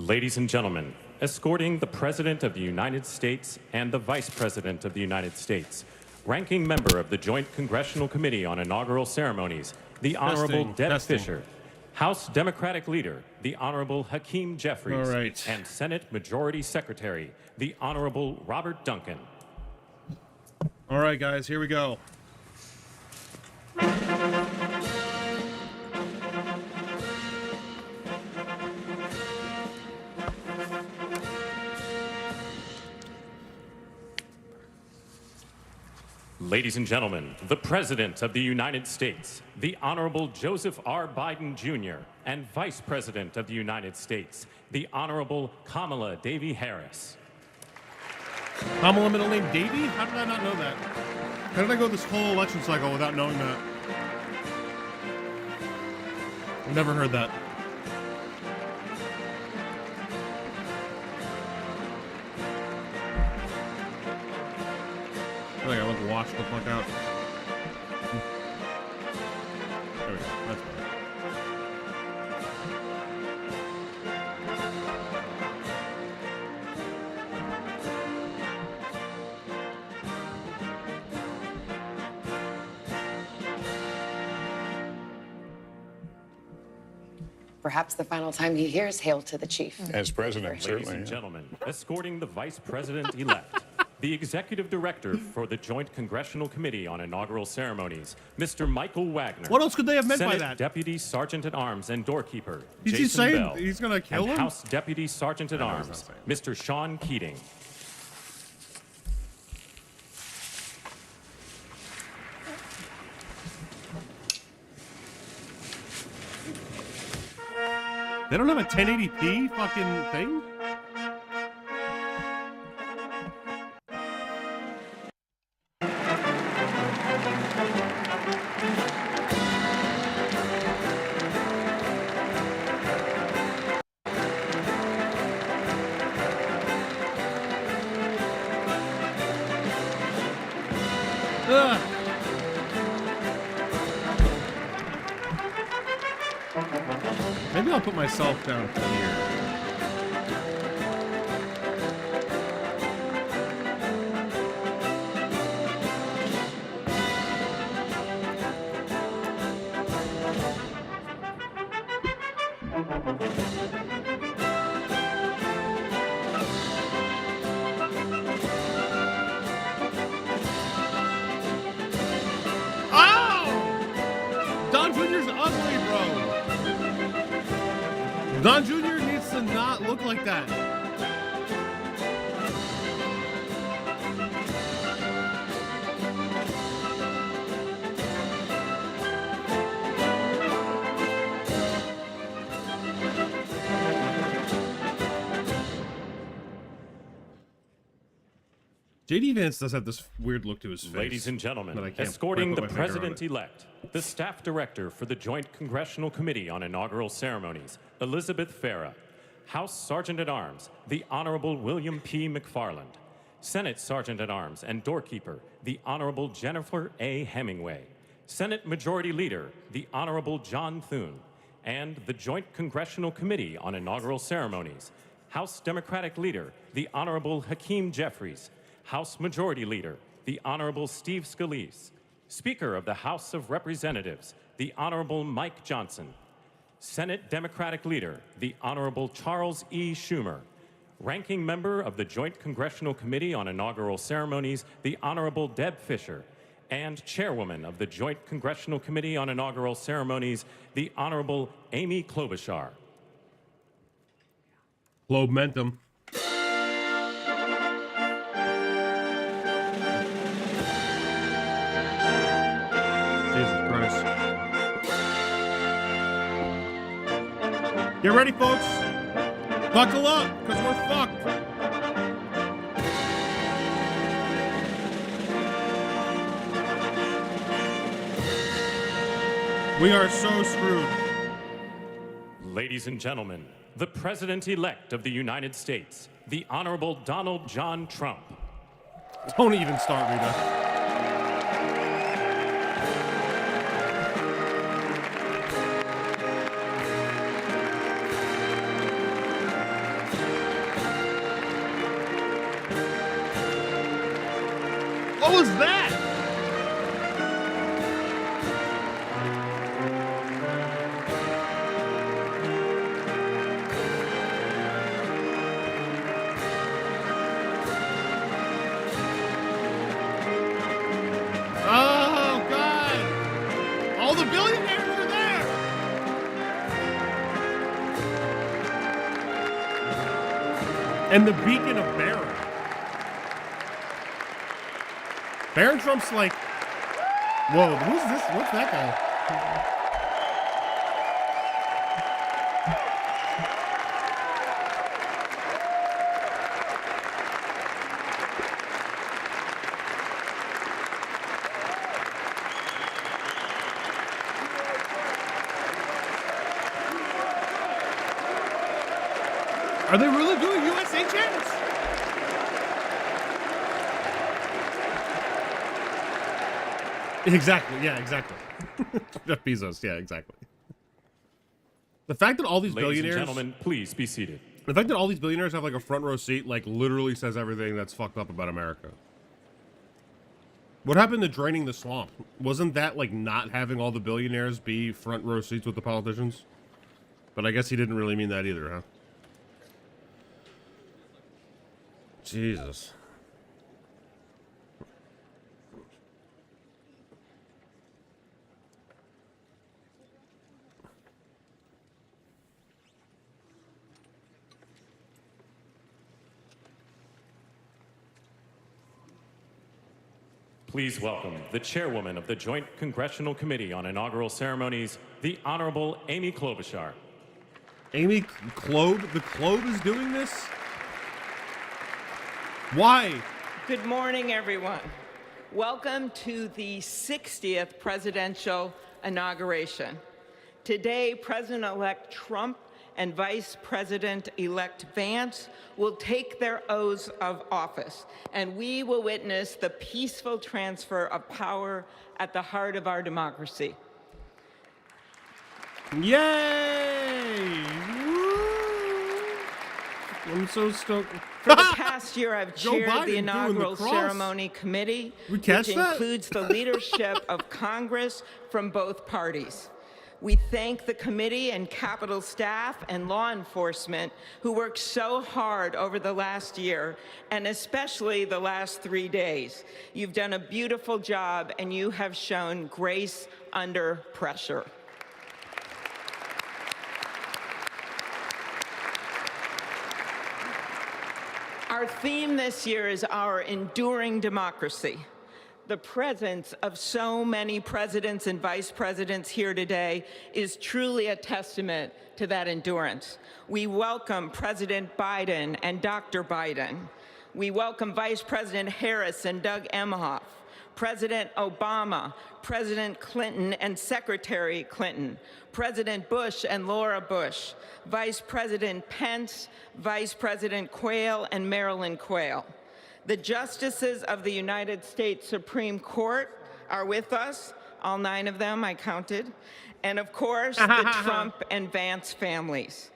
Ladies and gentlemen, escorting the President of the United States and the Vice President of the United States, ranking member of the Joint Congressional Committee on Inaugural Ceremonies, the Honorable Deb Fischer, House Democratic Leader, the Honorable Hakeem Jeffries, and Senate Majority Secretary, the Honorable Robert Duncan. All right, guys, here we go. Ladies and gentlemen, the President of the United States, the Honorable Joseph R. Biden, Jr., and Vice President of the United States, the Honorable Kamala Devi Harris. Kamala middle name Davy? How did I not know that? How did I go this whole election cycle without knowing that? I've never heard that. I think I want to wash the fuck out. There we go. That's better. Perhaps the final time he hears "Hail to the Chief." As president, certainly. Ladies and gentlemen, escorting the Vice President-elect, the Executive Director for the Joint Congressional Committee on Inaugural Ceremonies, Mr. Michael Wagner. What else could they have meant Senate by that? Deputy Sergeant-at-Arms and Doorkeeper, Is Jason he saying Bell, he's going to kill and him? House Deputy Sergeant-at-Arms, Mr. Sean Keating. They don't have a 1080p fucking thing? Ugh. Maybe I'll put myself down here. Oh! Don Jr.'s ugly, bro. Don Jr. needs to not look like that. J.D. Vance does have this weird look to his face. Ladies and gentlemen, but I can't escorting put the my finger on it. President-elect, the Staff Director for the Joint Congressional Committee on Inaugural Ceremonies, Elizabeth Farah, House Sergeant-at-Arms, the Honorable William P. McFarland, Senate Sergeant-at-Arms and Doorkeeper, the Honorable Jennifer A. Hemingway, Senate Majority Leader, the Honorable John Thune, and the Joint Congressional Committee on Inaugural Ceremonies, House Democratic Leader, the Honorable Hakeem Jeffries, House Majority Leader, the Honorable Steve Scalise, Speaker of the House of Representatives, the Honorable Mike Johnson, Senate Democratic Leader, the Honorable Charles E. Schumer, Ranking Member of the Joint Congressional Committee on Inaugural Ceremonies, the Honorable Deb Fischer, and Chairwoman of the Joint Congressional Committee on Inaugural Ceremonies, the Honorable Amy Klobuchar. Globementum. Jesus Christ. Get ready, folks. Buckle up, because we're fucked. We are so screwed. Ladies and gentlemen, the President-elect of the United States, the Honorable Donald John Trump. Don't even start, Rita. What was that? Oh, God. All the billionaires are there. And the beacon of Barron. Barron Trump's like, whoa, who's this? What's that guy? Are they really doing USA chants? Exactly. Yeah, exactly. Jeff Bezos. Yeah, exactly. The fact that all these Ladies billionaires, and gentlemen, please be seated. the fact that all these billionaires have like a front row seat, like literally says everything that's fucked up about America. What happened to draining the swamp? Wasn't that like not having all the billionaires be front row seats with the politicians? But I guess he didn't really mean that either, huh? Jesus. Please welcome the chairwoman of the Joint Congressional Committee on Inaugural Ceremonies, the Honorable Amy Klobuchar. Amy Klob? The Klob is doing this? Why? Good morning, everyone. Welcome to the 60th presidential inauguration. Today, President-elect Trump and Vice President-elect Vance will take their oaths of office, and we will witness the peaceful transfer of power at the heart of our democracy. Yay! Woo! I'm so stoked. For the past year, I've Joe chaired Biden the doing the inaugural cross. ceremony committee, We catch which that? includes the leadership of Congress from both parties. We thank the committee and Capitol staff and law enforcement who worked so hard over the last year, and especially the last 3 days. You've done a beautiful job, and you have shown grace under pressure. Our theme this year is our enduring democracy. The presence of so many presidents and vice presidents here today is truly a testament to that endurance. We welcome President Biden and Dr. Biden. We welcome Vice President Harris and Doug Emhoff, President Obama, President Clinton and Secretary Clinton, President Bush and Laura Bush, Vice President Pence, Vice President Quayle and Marilyn Quayle. The justices of the United States Supreme Court are with us, all 9 of them, I counted, and of course, the Trump and Vance families.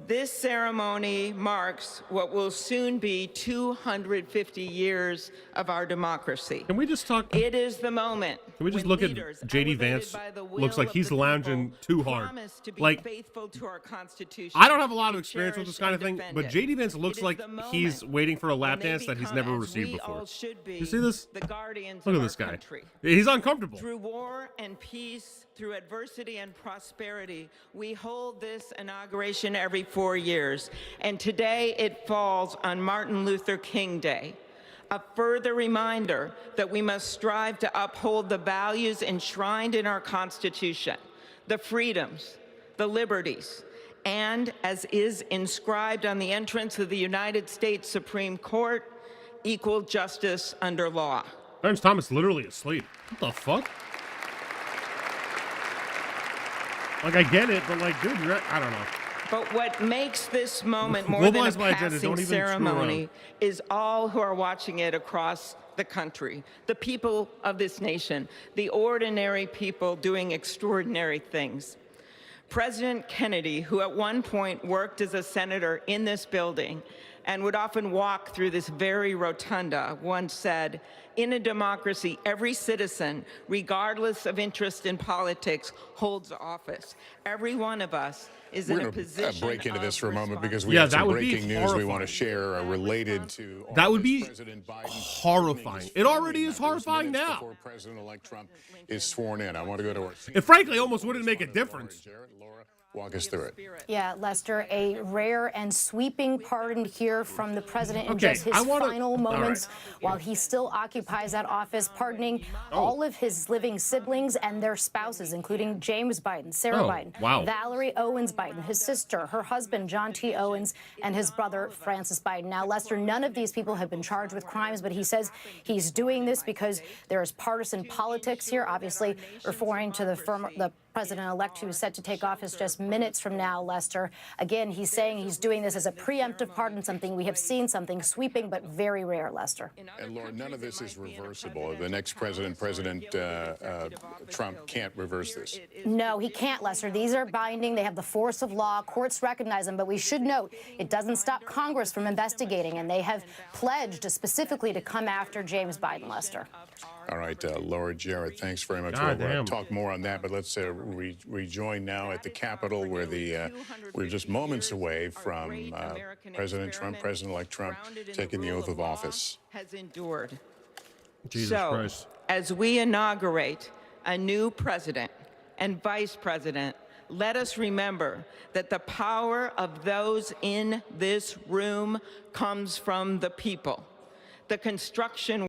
This ceremony marks what will soon be 250 years of our democracy. Can we just talk? It is the moment. Can we just when look at leaders, J.D. elevated Vance? by the Looks will like of he's the lounging people, too hard. promise to be Like, faithful to our Constitution. I don't have a lot of to experience with cherish this kind of and thing, defend but it. J.D. Vance looks It is like the he's moment waiting for a lap when they dance that he's become, never as received we before. all should be, You see this? the guardians Look of at this our guy. country. He's uncomfortable. Through war and peace, through adversity and prosperity, we hold this inauguration every 4 years. And today it falls on Martin Luther King Day, a further reminder that we must strive to uphold the values enshrined in our Constitution, the freedoms, the liberties, and, as is inscribed on the entrance of the United States Supreme Court, equal justice under law. Clarence Thomas literally asleep. What the fuck? Like, I get it, but like, dude, I don't know. But what makes this moment more than a Globalize my agenda, don't passing even screw ceremony around. is all who are watching it across the country, the people of this nation, the ordinary people doing extraordinary things. President Kennedy, who at one point worked as a senator in this building, and would often walk through this very rotunda, once said, "In a democracy, every citizen, regardless of interest in politics, holds office. Every one of us is in a position." We're going to break into this for a moment because we Yeah, have that some would be breaking news we want to horrifying. share related to That would be President Biden horrifying. It already is horrifying minutes now. before President-elect Trump is sworn in. I want to go to our It frankly almost wouldn't make a difference. Laura, walk us through it. Yeah, Lester, a rare and sweeping pardon here from the president in Okay, just his final moments while he still occupies that office, pardoning all of his living siblings and their spouses, including James Biden, Sarah Biden, Valerie Owens Biden, his sister, her husband, John T. Owens, and his brother, Francis Biden. Now, Lester, none of these people have been charged with crimes, but he says he's doing this because there is partisan politics here, obviously referring to the president-elect who is set to take office just minutes from now, Lester. Again, he's saying he's doing this as a preemptive pardon, something we have seen, something sweeping but very rare, Lester. And Laura, none of this is reversible. The next president, Trump, can't reverse this. No, he can't, Lester. These are binding. They have the force of law. Courts recognize them. But we should note it doesn't stop Congress from investigating, and they have pledged specifically to come after James Biden, Lester. All right, Laura Jarrett, thanks very much. We'll talk more on that, but let's rejoin now at the Capitol, where we're just moments away from President Trump, President-elect Trump, taking the oath of office. Has endured. Jesus Christ. As we inaugurate a new president and vice president, let us remember that the power of those in this room comes from the people. The construction